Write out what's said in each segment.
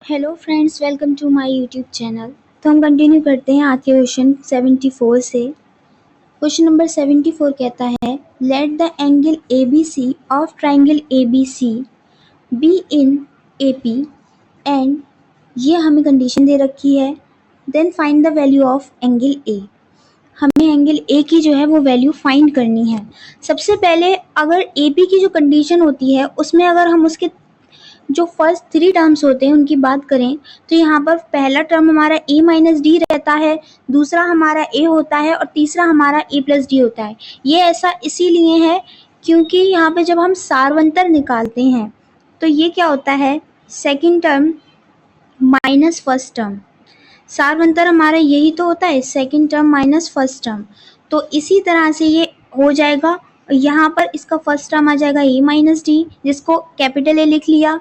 Hello friends, welcome to my YouTube channel. तो हम continue करते हैं आज के क्वेश्चन 74 से। क्वेश्चन नंबर 74 कहता है, let the angle A B C of triangle A B C B in A P and, ये हमें कंडीशन दे रखी है। Then find the value of angle A. हमें एंगल ए की जो है वो वैल्यू फाइंड करनी है। सबसे पहले अगर ए पी की जो कंडीशन होती है उसमें अगर हम उसके जो फर्स्ट थ्री टर्म्स होते हैं उनकी बात करें तो यहाँ पर पहला टर्म हमारा ए माइनस डी रहता है, दूसरा हमारा ए होता है और तीसरा हमारा ए प्लस डी होता है। ये ऐसा इसीलिए है क्योंकि यहाँ पे जब हम सारवंतर निकालते हैं तो ये क्या होता है, second term minus first term. सारवंतर हमारा यही तो होता है, second term minus first term. तो इसी तरह से ये हो जाएगा। यहाँ पर इसका फर्स्ट टर्म आ जाएगा ए माइनस डी, जिसको कैपिटल ए लिख लिया।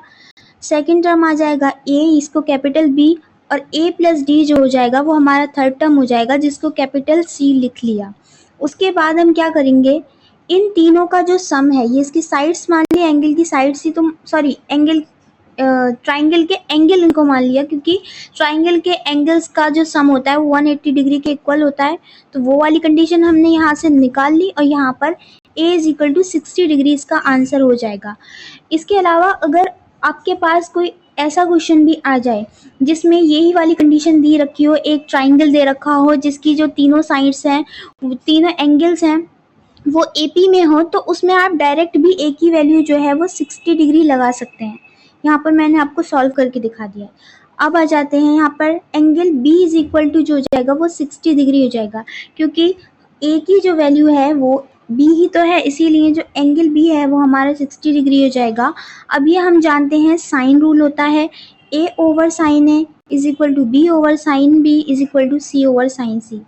सेकंड टर्म आ जाएगा ए, इसको कैपिटल बी, और ए प्लस डी जो हो जाएगा वो हमारा थर्ड टर्म हो जाएगा, जिसको कैपिटल सी लिख लिया। उसके बाद हम क्या करेंगे, इन तीनों का जो सम है, ये इसकी साइड्स मान लिया, एंगल की साइड्स ही, तो सॉरी एंगल ट्राइंगल के एंगल इनको मान लिया, क्योंकि ट्राइंगल के एंगल्स का जो सम होता है वो 180 डिग्री के इक्वल होता है। तो वो वाली कंडीशन हमने यहाँ से निकाल ली और यहाँ पर a is equal to 60 degree इसका आंसर हो जाएगा। इसके अलावा अगर आपके पास कोई ऐसा क्वेश्चन भी आ जाए जिसमें यही वाली कंडीशन दी रखी हो, एक ट्राइंगल दे रखा हो जिसकी जो तीनों साइड्स हैं, तीनों एंगल्स हैं, वो एपी में हो, तो उसमें आप डायरेक्ट भी ए की वैल्यू जो है वो 60 डिग्री लगा सकते हैं। यहाँ पर मैंने आपको सॉल्व करके दिखा दिया। अब आ जाते हैं यहाँ पर angle B is equal to जो हो जाएगा वो 60 डिग्री हो जाएगा, क्योंकि ए की जो वैल्यू है वो बी ही तो है, इसीलिए जो एंगल बी है वो हमारा 60 डिग्री हो जाएगा। अब ये हम जानते हैं साइन रूल होता है, A over sine A is equal to B over sine B is equal to C over sine C.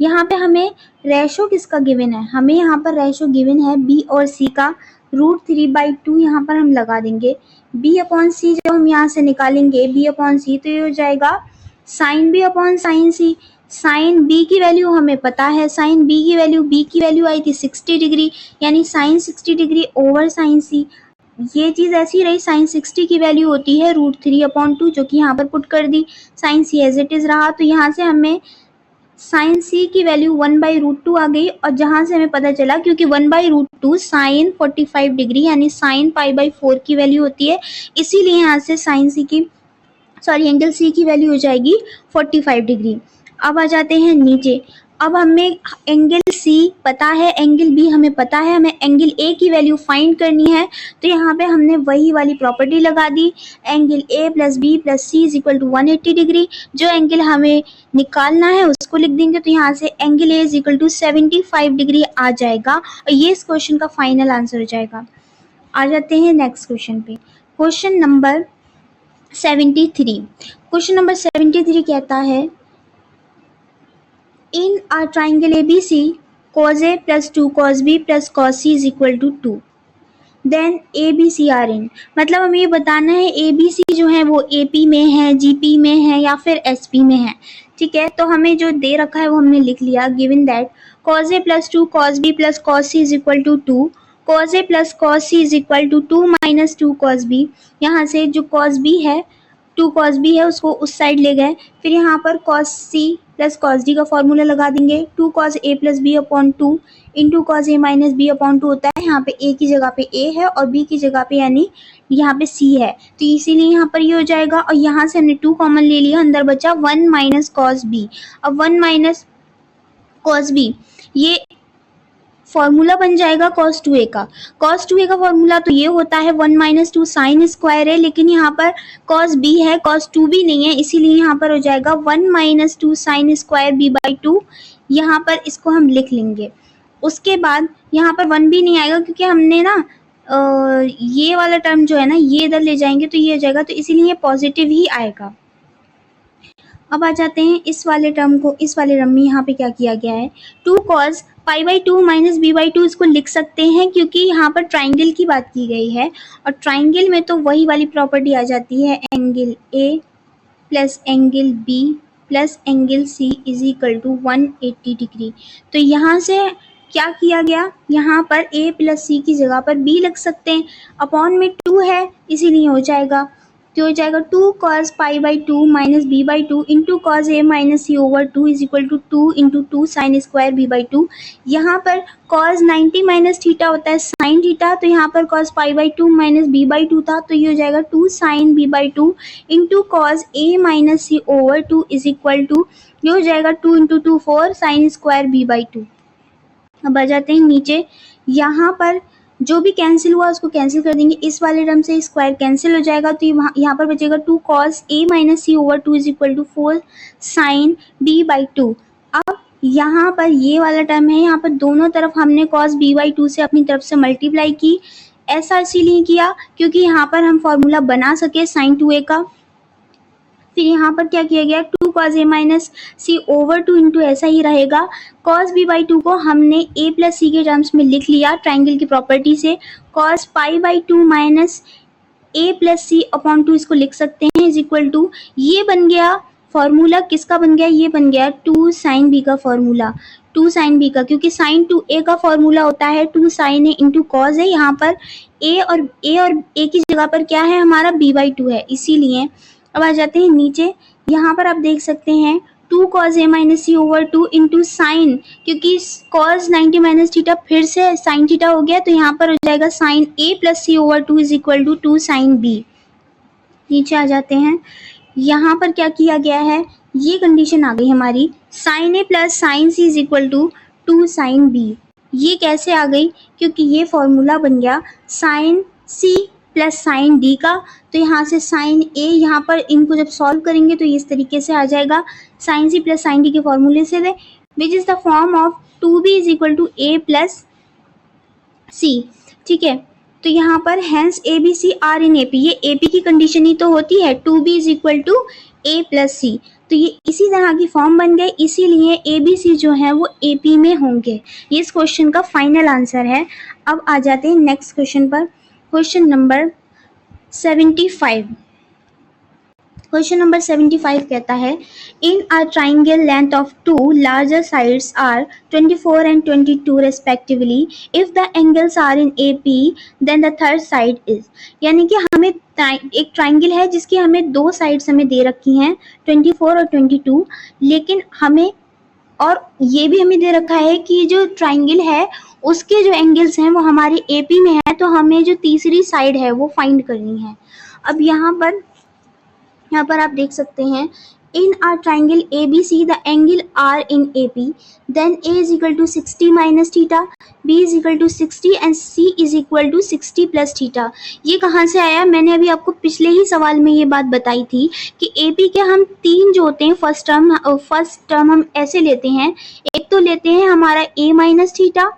यहाँ पे हमें रेशो किसका गिवन है, हमें यहाँ पर रेशो गिवन है बी और सी का। √3/2 यहाँ पर हम लगा देंगे। बी अपॉन सी जब हम यहाँ से निकालेंगे बी अपॉन सी, तो ये हो जाएगा साइन बी अपॉन साइन सी। साइन बी की वैल्यू हमें पता है, साइन बी की वैल्यू आई थी 60 डिग्री, यानी साइन 60 डिग्री ओवर साइन सी। ये चीज़ ऐसी रही, साइन 60 की वैल्यू होती है √3/2, जो कि यहाँ पर पुट कर दी। Sine C as it is रहा, तो यहाँ से हमें साइन सी की वैल्यू 1/√2 आ गई। और जहाँ से हमें पता चला, क्योंकि 1/√2 साइन 45 डिग्री यानी साइन π/4 की वैल्यू होती है, इसीलिए यहाँ से साइन सी की एंगल सी की वैल्यू हो जाएगी 45 डिग्री। अब आ जाते हैं नीचे। अब हमें एंगल सी पता है, एंगल बी हमें पता है, हमें एंगल ए की वैल्यू फाइंड करनी है। तो यहाँ पे हमने वही वाली प्रॉपर्टी लगा दी, angle A plus B plus C is equal to 180 degree. जो एंगल हमें निकालना है उसको लिख देंगे, तो यहाँ से angle A is equal to 75 degree आ जाएगा और ये इस क्वेश्चन का फाइनल आंसर हो जाएगा। आ जाते हैं नेक्स्ट क्वेश्चन पे। Question number 73। क्वेश्चन नंबर 73 कहता है, in a triangle ABC cos A plus 2 cos B plus cos C is equal to 2, then ABC are in. मतलब हमें ये बताना है ABC जो है वो AP में है, GP में है या फिर SP में है। ठीक है, तो हमें जो दे रखा है वो हमने लिख लिया। Given that cos A plus 2 cos B plus cos C is equal to 2, cos A plus cos C is equal to 2 minus 2 cos B। यहाँ से जो cos B है, 2 cos B है, उसको उस साइड ले गए। फिर यहाँ पर cos C plus cos D का फॉर्मूला लगा देंगे। 2 cos A plus B upon 2 into cos A minus B upon 2 होता है। यहाँ पे A की जगह पे A है और B की जगह पे यानी यहाँ पे C है, तो इसीलिए यहाँ पर ये हो जाएगा। और यहाँ से हमने 2 कॉमन ले लिया, अंदर बचा 1 माइनस cos B। अब 1 माइनस cos B, ये फॉर्मूला बन जाएगा cos 2a का। cos 2a का फॉर्मूला तो ये होता है 1 माइनस 2 साइन स्क्वायर है, लेकिन यहाँ पर cos b है, cos 2b नहीं है, इसीलिए यहाँ पर हो जाएगा 1 माइनस 2 साइन स्क्वायर b/2। यहाँ पर इसको हम लिख लेंगे। उसके बाद यहाँ पर 1 भी नहीं आएगा, क्योंकि हमने ना ये वाला टर्म जो है ना ये इधर ले जाएंगे तो ये हो जाएगा, तो इसीलिए पॉजिटिव ही आएगा। अब आ जाते हैं इस वाले टर्म को, इस वाले टर्म में यहाँ पे क्या किया गया है, 2 cos π/2 माइनस b/2 इसको लिख सकते हैं, क्योंकि यहाँ पर ट्राइंगल की बात की गई है और ट्राइंगल में तो वही वाली प्रॉपर्टी आ जाती है, angle A plus angle B plus angle C is equal to 180 degree. तो यहाँ से क्या किया गया, यहाँ पर A प्लस C की जगह पर B लिख सकते हैं, अपॉन में 2 है इसीलिए हो जाएगा। तो हो जाएगा 2 cos pi by 2 minus B by 2 into cos A minus C over 2 is equal to 2 into 2 sine square B by 2। यहाँ पर cos 90 माइनस थीटा होता है साइन थीटा, तो यहाँ पर cos pi by 2 minus B by 2 था, तो ये हो जाएगा 2 sine B by 2 into cos A minus C over 2 is equal to, ये हो जाएगा 2 into 2 4 sine square B by 2। अब आ जाते हैं नीचे, यहाँ पर जो भी कैंसिल हुआ उसको कैंसिल कर देंगे, इस वाले टर्म से स्क्वायर कैंसिल हो जाएगा, तो यहाँ पर बचेगा 2 cos a minus C over 2 is equal to 4 sine b by 2। अब यहाँ पर ये वाला टर्म है, यहाँ पर दोनों तरफ हमने cos b बाई 2 से अपनी तरफ से मल्टीप्लाई की। ऐसा इसीलिए किया क्योंकि यहाँ पर हम फॉर्मूला बना सके साइन 2a का। फिर यहाँ पर क्या किया गया, 2 cos a minus C over 2 into ऐसा ही रहेगा। cos b बाई 2 को हमने a प्लस सी के टर्म्स में लिख लिया ट्राइंगल की प्रॉपर्टी से। cos pi by 2 minus a plus C upon 2 इसको लिख सकते हैं इज इक्वल टू, ये बन गया फॉर्मूला, किसका बन गया, ये बन गया 2 साइन b का फॉर्मूला, 2 साइन b का, क्योंकि साइन 2a का फॉर्मूला होता है 2 साइन a इंटू कॉज है। यहाँ पर a और a की जगह पर क्या है हमारा b बाई 2 है, इसीलिए। अब आ जाते हैं नीचे, यहाँ पर आप देख सकते हैं 2 cos a minus C over 2 into sine, क्योंकि cos 90 माइनस थीटा फिर से साइन थीटा हो गया, तो यहाँ पर हो जाएगा sine a plus C over 2 is equal to 2 sine b। नीचे आ जाते हैं, यहाँ पर क्या किया गया है, ये कंडीशन आ गई हमारी sine a plus sine c is equal to 2 sine b। ये कैसे आ गई, क्योंकि ये फॉर्मूला बन गया sine c plus sine D का, तो यहाँ से साइन ए, यहाँ पर इनको जब सॉल्व करेंगे तो इस तरीके से आ जाएगा sine C plus sine D के फॉर्मूले से, which is the form of 2b is equal to A plus C. ठीक है, तो यहाँ पर hence A B C are in AP, ये एपी की कंडीशन ही तो होती है 2b is equal to A plus C, तो ये इसी तरह की फॉर्म बन गए, इसीलिए ए बी सी जो है वो एपी में होंगे। ये इस क्वेश्चन का फाइनल आंसर है। अब आ जाते हैं नेक्स्ट क्वेश्चन पर, क्वेश्चन नंबर 75। क्वेश्चन नंबर 75 कहता है, in a triangle length of two larger sides are 24 and 22 respectively, if the angles are in AP then the third side is. यानी कि हमें एक ट्राइंगल है जिसकी हमें दो साइड्स हमें दे रखी हैं 24 और 22, लेकिन हमें और ये भी हमें दे रखा है कि जो ट्राइंगल है उसके जो एंगल्स हैं वो हमारे AP में है, तो हमें जो तीसरी साइड है वो फाइंड करनी है। अब यहाँ पर आप देख सकते हैं, in a triangle ABC the angle are in AP then A is equal to 60 minus theta, B is equal to 60 and C is equal to 60 plus theta. ये कहाँ से आया, मैंने अभी आपको पिछले ही सवाल में ये बात बताई थी कि AP के हम तीन जो होते हैं फर्स्ट टर्म हम ऐसे लेते हैं, एक तो लेते हैं हमारा A minus theta,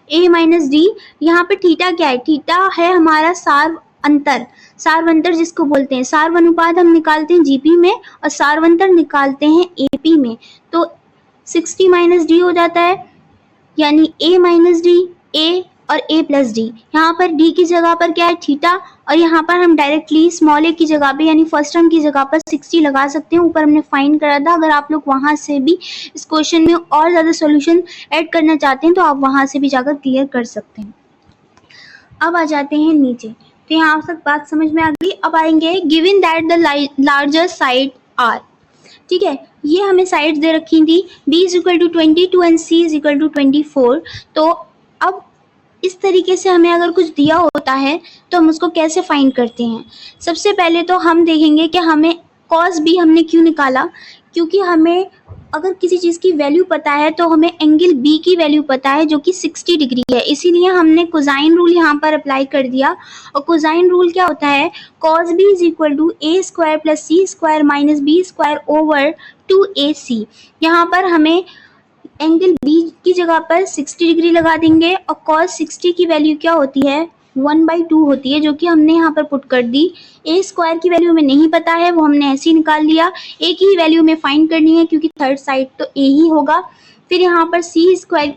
A minus D। यहाँ पे थीटा क्या है, थीटा है हमारा सार्वंतर जिसको बोलते हैं, सार्वनुपात हम निकालते हैं जीपी में और सार्वंतर निकालते हैं एपी में, तो 60 माइनस डी हो जाता है, यानी ए माइनस डी, ए और ए प्लस डी। यहाँ पर डी की जगह पर क्या है थीटा, और यहाँ पर हम डायरेक्टली स्मॉल ए की जगह पे यानी फर्स्ट टर्म की जगह पर 60 लगा सकते हैं। ऊपर हमने फाइंड करा था, अगर आप लोग वहां से भी इस क्वेश्चन में और ज्यादा सॉल्यूशन ऐड करना चाहते हैं तो आप वहां से भी जाकर क्लियर कर सकते हैं। अब आ जाते हैं नीचे, तो यहाँ तक बात समझ में आ गई। अब आएंगे given that the larger side are. ठीक है, ये हमें साइड्स दे रखी थी, B is equal to 22 and C is equal to 24। तो अब इस तरीके से हमें अगर कुछ दिया होता है तो हम उसको कैसे फाइंड करते हैं। सबसे पहले तो हम देखेंगे कि हमें cos B हमने क्यों निकाला, क्योंकि हमें अगर किसी चीज़ की वैल्यू पता है तो हमें एंगल B की वैल्यू पता है जो कि 60 डिग्री है, इसीलिए हमने कोसाइन रूल यहाँ पर अप्लाई कर दिया। और कोसाइन रूल क्या होता है, cos B is equal to A square plus C square minus B square over 2AC। यहाँ पर हमें एंगल B की जगह पर 60 डिग्री लगा देंगे और cos 60 की वैल्यू क्या होती है 1/2 होती है, जो कि हमने यहाँ पर पुट कर दी। ए स्क्वायर की वैल्यू हमें नहीं पता है, वो हमने ऐसे ही निकाल लिया। ए की वैल्यू में फाइंड करनी है क्योंकि थर्ड साइड तो ए ही होगा। फिर यहाँ पर सी स्क्वायर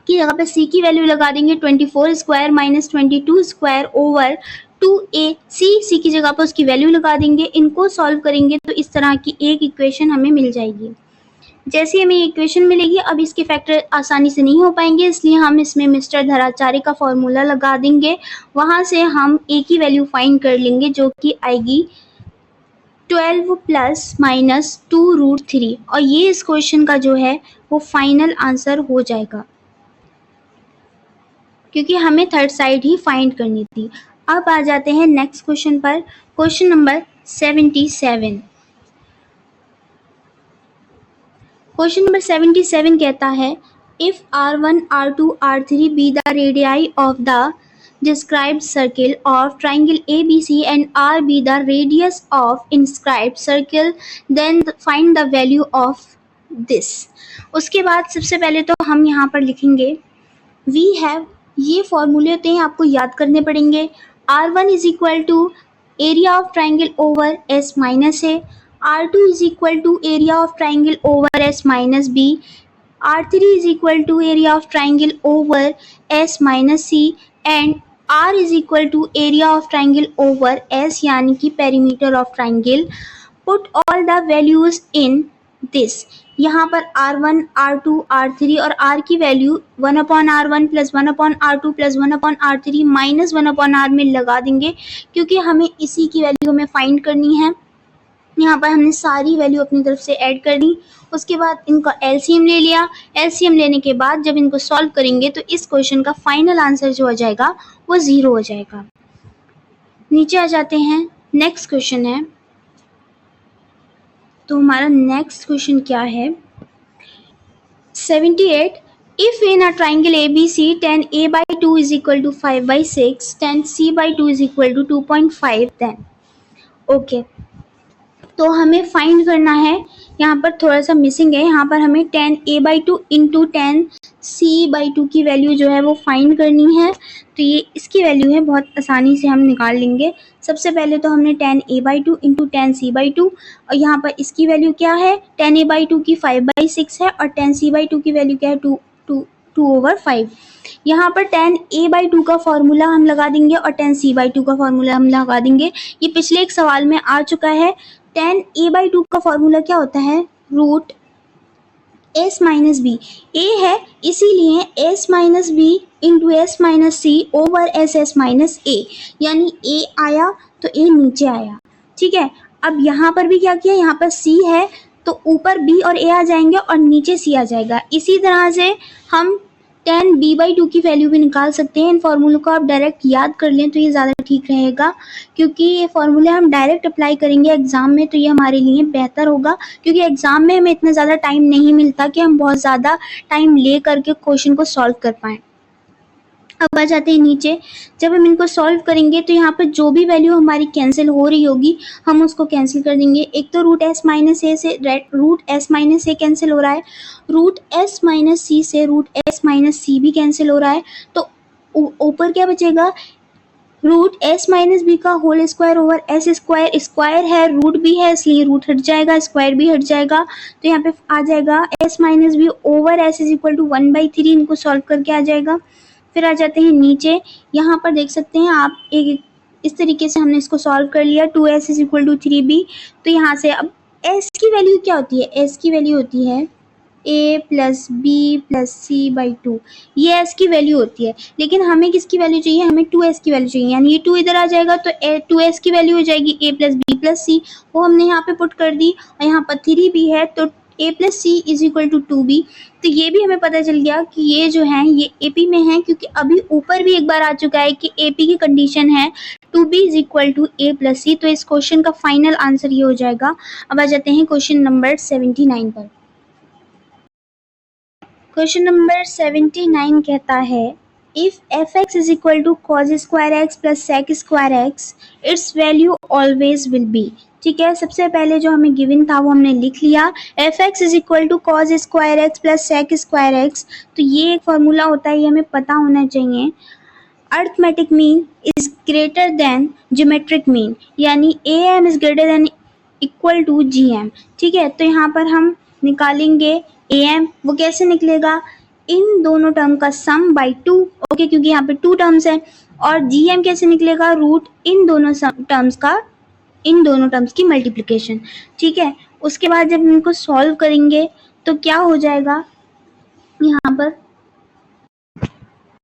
की जगह पर सी की वैल्यू लगा देंगे 24 square minus 22 square over 2AC। सी की जगह पर उसकी वैल्यू लगा देंगे। इनको सॉल्व करेंगे तो इस तरह की एक इक्वेशन हमें मिल जाएगी। जैसे हमें इक्वेशन मिलेगी, अब इसके फैक्टर आसानी से नहीं हो पाएंगे, इसलिए हम इसमें मिस्टर धराचार्य का फॉर्मूला लगा देंगे। वहां से हम ए की वैल्यू फाइंड कर लेंगे जो कि आएगी 12 प्लस माइनस 2√3 और ये इस क्वेश्चन का जो है वो फाइनल आंसर हो जाएगा, क्योंकि हमें थर्ड साइड ही फाइंड करनी थी। अब आ जाते हैं नेक्स्ट क्वेश्चन पर, क्वेश्चन नंबर 77। क्वेश्चन नंबर 77 कहता है if R1, R2, R3 be the radii of the described circle of triangle ABC and R be the radius of inscribed circle, then find the value of this। उसके बाद सबसे पहले तो हम यहाँ पर लिखेंगे वी हैव, ये फॉर्मूले होते हैं आपको याद करने पड़ेंगे। R1 is equal to area of triangle over S minus A, R2 is equal to area of triangle over S minus B, R3 is equal to area of triangle over S minus C and R is equal to area of triangle over S यानी कि perimeter of triangle। Put all the values in this। यहाँ पर R1, R2, R3 और R की value 1/R1 plus 1/R2 plus 1/R3 minus 1/R में लगा देंगे, क्योंकि हमें इसी की वैल्यू हमें फाइंड करनी है। यहाँ पर हमने सारी वैल्यू अपनी तरफ से ऐड कर दी। उसके बाद इनका एलसीएम ले लिया। एलसीएम लेने के बाद जब इनको सॉल्व करेंगे तो इस क्वेश्चन का फाइनल आंसर जो हो जाएगा वो 0 हो जाएगा। नीचे आ जाते हैं, नेक्स्ट क्वेश्चन है। तो हमारा नेक्स्ट क्वेश्चन क्या है, 78। If in a triangle ABC tan A/2 is equal to 5/6, tan C/2 is equal to 2.5, then okay तो हमें फाइंड करना है। यहाँ पर थोड़ा सा मिसिंग है, यहाँ पर हमें tan A/2 into tan C/2 की वैल्यू जो है वो फाइंड करनी है। तो ये इसकी वैल्यू है, बहुत आसानी से हम निकाल लेंगे। सबसे पहले तो हमने tan A/2 into tan C/2 और यहाँ पर इसकी वैल्यू क्या है, tan A/2 की 5/6 है और tan C/2 की वैल्यू क्या है 2/5। यहाँ पर tan A/2 का फॉर्मूला हम लगा देंगे और tan C/2 का फॉर्मूला हम लगा देंगे। ये पिछले एक सवाल में आ चुका है। tan A/2 का फॉर्मूला क्या होता है, root S minus B. A है इसीलिए S minus B into S minus C over S minus A, यानी A आया तो A नीचे आया। ठीक है, अब यहाँ पर भी क्या किया, यहाँ पर C है तो ऊपर B और A आ जाएंगे और नीचे C आ जाएगा। इसी तरह से हम tan B/2 की वैल्यू भी निकाल सकते हैं। इन फॉर्मूलों को आप डायरेक्ट याद कर लें तो ये ज़्यादा ठीक रहेगा, क्योंकि ये फॉर्मूले हम डायरेक्ट अप्लाई करेंगे एग्जाम में तो ये हमारे लिए बेहतर होगा, क्योंकि एग्जाम में हमें इतना ज़्यादा टाइम नहीं मिलता कि हम बहुत ज़्यादा टाइम ले करके क्वेश्चन को सॉल्व कर पाएँ। अब आ जाते हैं नीचे, जब हम इनको सॉल्व करेंगे तो यहाँ पर जो भी वैल्यू हमारी कैंसिल हो रही होगी हम उसको कैंसिल कर देंगे। एक तो रूट S माइनस ए से रूट S माइनस ए कैंसिल हो रहा है, रूट S माइनस सी से रूट S माइनस सी भी कैंसिल हो रहा है, तो ऊपर क्या बचेगा, रूट S माइनस बी का whole square over S square. Square है, रूट भी है इसलिए रूट हट जाएगा, स्क्वायर भी हट जाएगा, तो यहाँ पे आ जाएगा S minus B over S is equal to 1/3। इनको सॉल्व करके आ जाएगा। फिर आ जाते हैं नीचे, यहाँ पर देख सकते हैं आप, एक इस तरीके से हमने इसको सॉल्व कर लिया। 2S is equal to 3B। तो यहाँ से अब S की वैल्यू क्या होती है, S की वैल्यू होती है A plus B plus C/2, ये S की वैल्यू होती है। लेकिन हमें किसकी वैल्यू चाहिए, हमें 2S की वैल्यू चाहिए, यानी ये 2 इधर आ जाएगा तो 2S की वैल्यू हो जाएगी A plus B plus C, वो हमने यहाँ पे पुट कर दी। और यहाँ पर 3B है तो A plus C is equal to 2B। तो ये भी हमें पता चल गया कि ये जो है ये AP में है, क्योंकि अभी ऊपर भी एक बार आ चुका है कि AP की कंडीशन है 2B is equal to A plus C. तो इस क्वेश्चन का फाइनल आंसर ये हो जाएगा। अब आ जाते हैं क्वेश्चन नंबर 79 पर। क्वेश्चन नंबर 79 कहता है if fx is equal to cos square X plus sec square X, its value always will be. ठीक है, सबसे पहले जो हमें गिवन था वो हमने लिख लिया, fx is equal to cos square X plus sec square X. तो ये एक फॉर्मूला होता है, ये हमें पता होना चाहिए। Arithmetic mean is greater than geometric mean, यानी am is greater than equal to gm। ठीक है, तो यहाँ पर हम निकालेंगे am, वो कैसे निकलेगा, इन दोनों टर्म का सम बाई 2। ओके, क्योंकि यहाँ पे 2 टर्म्स है। और gm कैसे निकलेगा, रूट इन दोनों टर्म्स की मल्टीप्लिकेशन। ठीक है, उसके बाद जब इनको सॉल्व करेंगे तो क्या हो जाएगा, यहाँ पर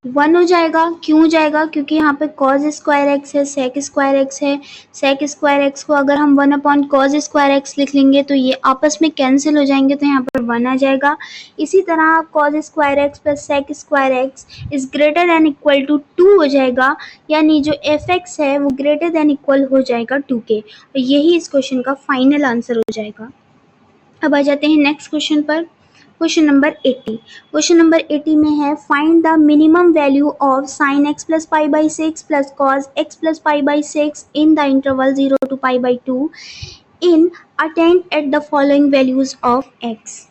1 हो जाएगा। क्यों हो जाएगा? क्योंकि यहाँ पे cos स्क्वायर एक्स है, sec स्क्वायर एक्स है। sec स्क्वायर एक्स को अगर हम 1 अपॉन cos स्क्वायर एक्स लिख लेंगे तो ये आपस में कैंसिल हो जाएंगे, तो यहाँ पर 1 आ जाएगा। इसी तरह cos square X plus sec square X is greater than equal to 2 हो जाएगा, यानी जो एफ एक्स है वो ग्रेटर देन इक्वल हो जाएगा 2 के। और यही इस क्वेश्चन का फाइनल आंसर हो जाएगा। अब आ जाते हैं नेक्स्ट क्वेश्चन पर। Question number 80। क्वेश्चन नंबर 80 में है find the minimum value of sin x plus pi by 6 plus cos x plus pi by 6 in the interval 0 to pi by 2 in attend at the following values of x।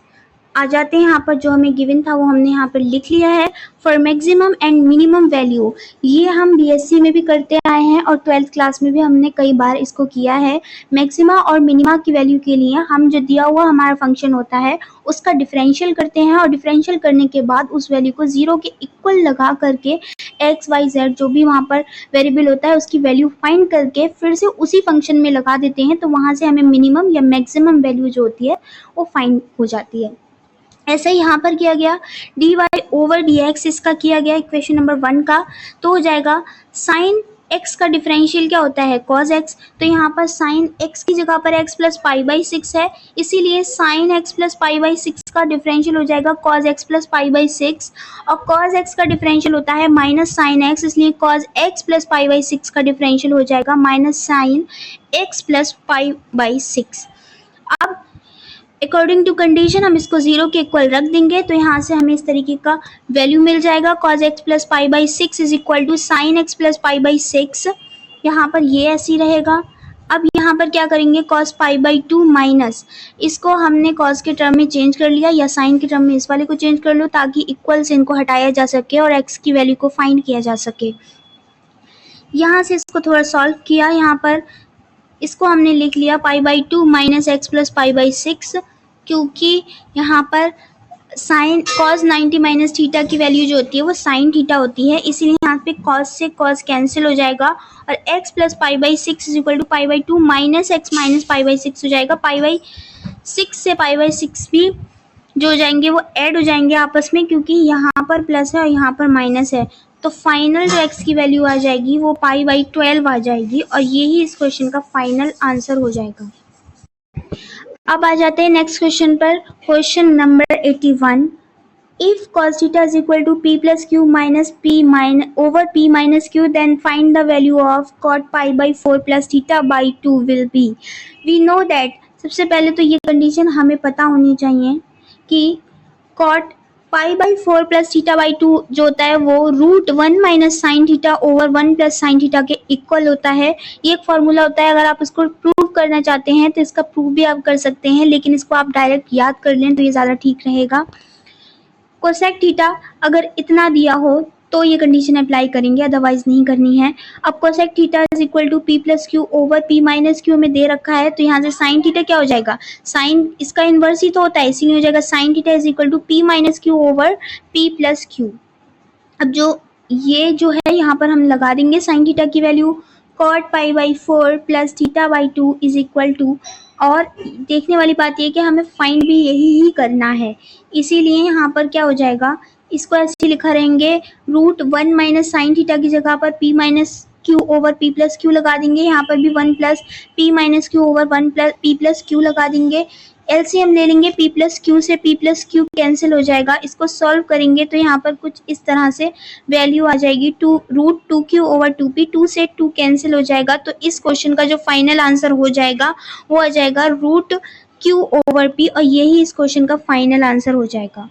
आ जाते हैं यहाँ पर, जो हमें given था वो हमने यहाँ पर लिख लिया है। For maximum and minimum value, ये हम बीएससी में भी करते आए हैं और 12th क्लास में भी हमने कई बार इसको किया है। मैक्सिमा और मिनिमा की वैल्यू के लिए हम जो दिया हुआ हमारा फंक्शन होता है उसका डिफरेंशियल करते हैं और डिफरेंशियल करने के बाद उस वैल्यू को 0 के इक्वल लगा करके एक्स वाई जेड जो भी वहाँ पर वेरिएबल होता है उसकी वैल्यू फाइंड करके फिर से उसी फंक्शन में लगा देते हैं, तो वहाँ से हमें मिनिमम या मैक्सिमम वैल्यू जो होती है वो फाइंड हो जाती है। ऐसा ही यहाँ पर किया गया, D Y over D X इसका किया गया इक्वेशन नंबर 1 का, तो हो जाएगा साइन x का डिफरेंशियल क्या होता है cos x, तो यहाँ पर साइन x की जगह पर x प्लस पाई बाई 6 है, इसीलिए sine x plus pi by 6 का डिफरेंशियल हो जाएगा cos x plus pi by 6, और cos x का डिफरेंशियल होता है माइनस साइन x, इसलिए cos x plus pi by 6 का डिफरेंशियल हो जाएगा minus sine x plus pi by 6। अब अकॉर्डिंग टू कंडीशन हम इसको 0 के इक्वल रख देंगे, तो यहाँ से हमें इस तरीके का वैल्यू मिल जाएगा cos x plus pi by 6 is equal to sine x plus pi by 6। यहाँ पर ये ऐसे ही रहेगा। अब यहाँ पर क्या करेंगे, cos पाई बाई 2 माइनस, इसको हमने cos के टर्म में चेंज कर लिया या साइन के टर्म में इस वाले को चेंज कर लो ताकि इक्वल से इनको हटाया जा सके और x की वैल्यू को फाइंड किया जा सके। यहाँ से इसको थोड़ा सॉल्व किया, यहाँ पर इसको हमने लिख लिया पाई by 2 minus x plus pi by 6, क्योंकि यहाँ पर साइन cos 90 माइनस थीटा की वैल्यू जो होती है वो साइन थीटा होती है, इसीलिए यहाँ पे cos से cos कैंसिल हो जाएगा और x plus pi by 6 is equal to pi by 2 minus x minus pi by 6 हो जाएगा। पाई बाई 6 से पाई बाई 6 भी जो हो जाएंगे वो ऐड हो जाएंगे आपस में, क्योंकि यहाँ पर प्लस है और यहाँ पर माइनस है, तो फाइनल जो x की वैल्यू आ जाएगी वो पाई बाई 12 आ जाएगी और यही इस क्वेश्चन का फाइनल आंसर हो जाएगा। अब आ जाते हैं नेक्स्ट क्वेश्चन पर। Question number 81। If cos theta is equal to p plus q minus p over p minus q, then find the value of cot pi by 4 plus theta by 2 will be। We know that, सबसे पहले तो ये condition हमें पता होनी चाहिए कि cot pi by 4 plus theta by 2 जो होता है वो root 1 minus sine theta over 1 plus sine theta के इक्वल होता है। ये एक फॉर्मूला होता है, अगर आप इसको प्रूव करना चाहते हैं तो इसका प्रूव भी आप कर सकते हैं, लेकिन इसको आप डायरेक्ट याद कर लें तो ये ज़्यादा ठीक रहेगा। कोसेक थीटा अगर इतना दिया हो तो ये कंडीशन अप्लाई करेंगे, अदरवाइज नहीं करनी है। अब cosec theta is equal to p plus q over p minus q में दे रखा है, तो यहाँ से साइन थीटा क्या हो जाएगा, साइन इसका इन्वर्स ही तो होता है, इसीलिए हो जाएगा sine theta is equal to p minus q over p plus q. अब जो ये जो है यहाँ पर हम लगा देंगे साइन थीटा की value cot pi by 4 plus theta by 2 is equal to, और देखने वाली बात ये कि हमें फाइंड भी यही ही करना है, इसीलिए यहाँ पर क्या हो जाएगा, इसको ऐसे लिखा रहेंगे रूट 1 माइनस साइन थीटा की जगह पर p minus q over p plus Q लगा देंगे, यहाँ पर भी 1 plus p minus q over 1 plus p plus Q लगा देंगे। एलसीएम ले लेंगे, p प्लस क्यू से p प्लस क्यू कैंसिल हो जाएगा, इसको सॉल्व करेंगे तो यहाँ पर कुछ इस तरह से वैल्यू आ जाएगी रूट 2q ओवर 2p, 2 से 2 कैंसिल हो जाएगा, तो इस क्वेश्चन का जो फाइनल आंसर हो जाएगा वो आ जाएगा रूट q ओवर p, और यही इस क्वेश्चन का फाइनल आंसर हो जाएगा।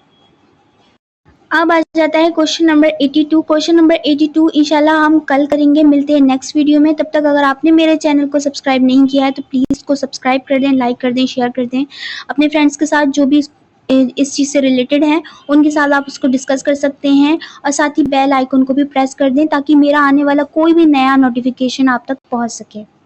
अब आ जाता है क्वेश्चन नंबर 82। क्वेश्चन नंबर 82 इंशाल्लाह हम कल करेंगे, मिलते हैं नेक्स्ट वीडियो में। तब तक अगर आपने मेरे चैनल को सब्सक्राइब नहीं किया है तो प्लीज़ इसको सब्सक्राइब कर दें, लाइक कर दें, शेयर कर दें अपने फ्रेंड्स के साथ, जो भी इस चीज़ से रिलेटेड हैं उनके साथ आप उसको डिस्कस कर सकते हैं, और साथ ही बेल आइकन को भी प्रेस कर दें ताकि मेरा आने वाला कोई भी नया नोटिफिकेशन आप तक पहुँच सके।